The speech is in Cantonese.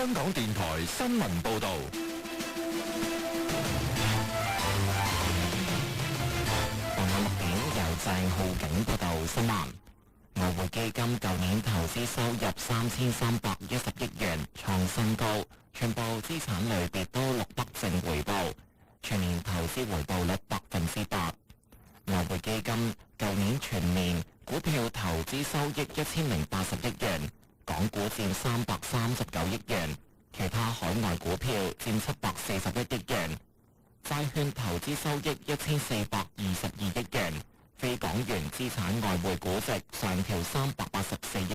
香港電台新聞報導。傍晚6點由鄭浩景報道新聞。外匯基金舊年投資收入3310億元，創新高，全部資產類別都錄得正回報，全年投資回報率8%。外匯基金舊年全年股票投資收益1080億元，港股佔339億元，其他海外股票佔741億元，債券投資收益1422億元，非港元資產外匯估值上調384億